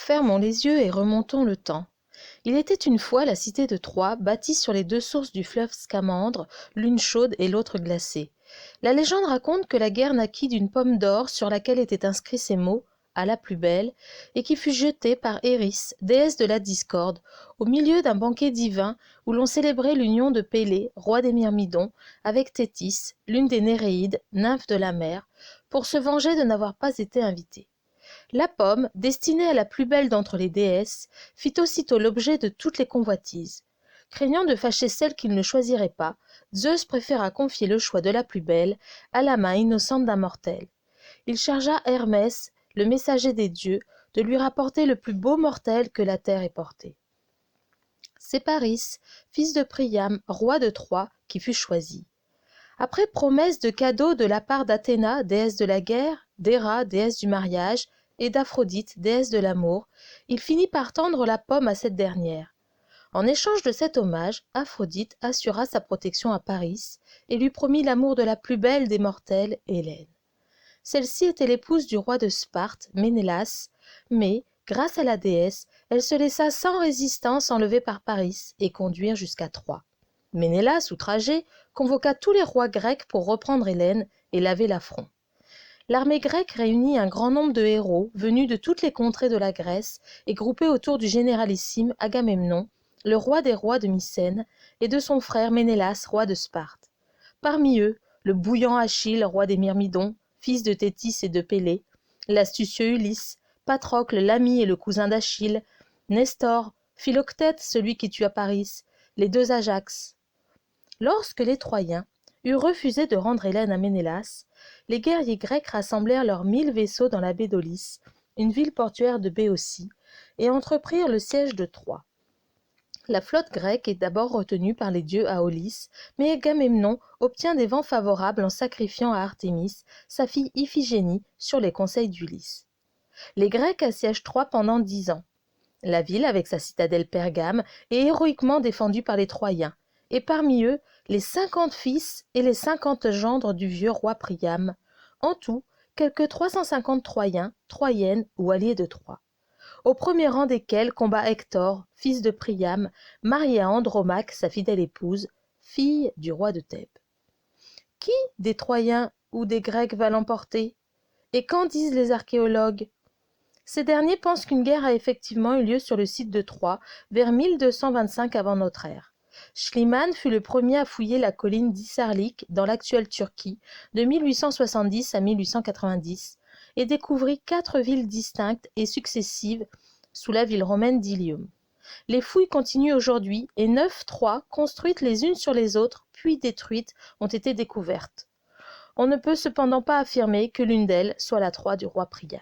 Fermons les yeux et remontons le temps. Il était une fois la cité de Troie, bâtie sur les deux sources du fleuve Scamandre, l'une chaude et l'autre glacée. La légende raconte que la guerre naquit d'une pomme d'or sur laquelle étaient inscrits ces mots « à la plus belle » et qui fut jetée par Eris, déesse de la discorde, au milieu d'un banquet divin où l'on célébrait l'union de Pélée, roi des Myrmidons, avec Thétis, l'une des Néréides, nymphes de la mer, pour se venger de n'avoir pas été invitée. La pomme, destinée à la plus belle d'entre les déesses, fit aussitôt l'objet de toutes les convoitises. Craignant de fâcher celle qu'il ne choisirait pas, Zeus préféra confier le choix de la plus belle à la main innocente d'un mortel. Il chargea Hermès, le messager des dieux, de lui rapporter le plus beau mortel que la terre ait porté. C'est Paris, fils de Priam, roi de Troie, qui fut choisi. Après promesse de cadeaux de la part d'Athéna, déesse de la guerre, d'Héra, déesse du mariage, et d'Aphrodite, déesse de l'amour, il finit par tendre la pomme à cette dernière. En échange de cet hommage, Aphrodite assura sa protection à Paris et lui promit l'amour de la plus belle des mortelles, Hélène. Celle-ci était l'épouse du roi de Sparte, Ménélas, mais, grâce à la déesse, elle se laissa sans résistance enlever par Paris et conduire jusqu'à Troie. Ménélas, outragé, convoqua tous les rois grecs pour reprendre Hélène et laver l'affront. L'armée grecque réunit un grand nombre de héros venus de toutes les contrées de la Grèce et groupés autour du généralissime Agamemnon, le roi des rois de Mycène, et de son frère Ménélas, roi de Sparte. Parmi eux, le bouillant Achille, roi des Myrmidons, fils de Thétis et de Pélée, l'astucieux Ulysse, Patrocle, l'ami et le cousin d'Achille, Nestor, Philoctète, celui qui tua Paris, les deux Ajax. Lorsque les Troyens eurent refusé de rendre Hélène à Ménélas, les guerriers grecs rassemblèrent leurs 1000 vaisseaux dans la baie d'Aulis, une ville portuaire de Béotie, et entreprirent le siège de Troie. La flotte grecque est d'abord retenue par les dieux à Aulis, mais Agamemnon obtient des vents favorables en sacrifiant à Artémis, sa fille Iphigénie, sur les conseils d'Ulysse. Les Grecs assiègent Troie pendant 10 ans. La ville, avec sa citadelle Pergame, est héroïquement défendue par les Troyens, et parmi eux, les 50 fils et les 50 gendres du vieux roi Priam, en tout, quelques 350 Troyens, Troyennes ou alliés de Troie. Au premier rang desquels combat Hector, fils de Priam, marié à Andromaque, sa fidèle épouse, fille du roi de Thèbes. Qui des Troyens ou des Grecs va l'emporter? Et qu'en disent les archéologues? Ces derniers pensent qu'une guerre a effectivement eu lieu sur le site de Troie vers 1225 avant notre ère. Schliemann fut le premier à fouiller la colline d'Hisarlik dans l'actuelle Turquie de 1870 à 1890 et découvrit 4 villes distinctes et successives sous la ville romaine d'Ilium. Les fouilles continuent aujourd'hui et 9 Troies construites les unes sur les autres puis détruites ont été découvertes. On ne peut cependant pas affirmer que l'une d'elles soit la Troie du roi Priam.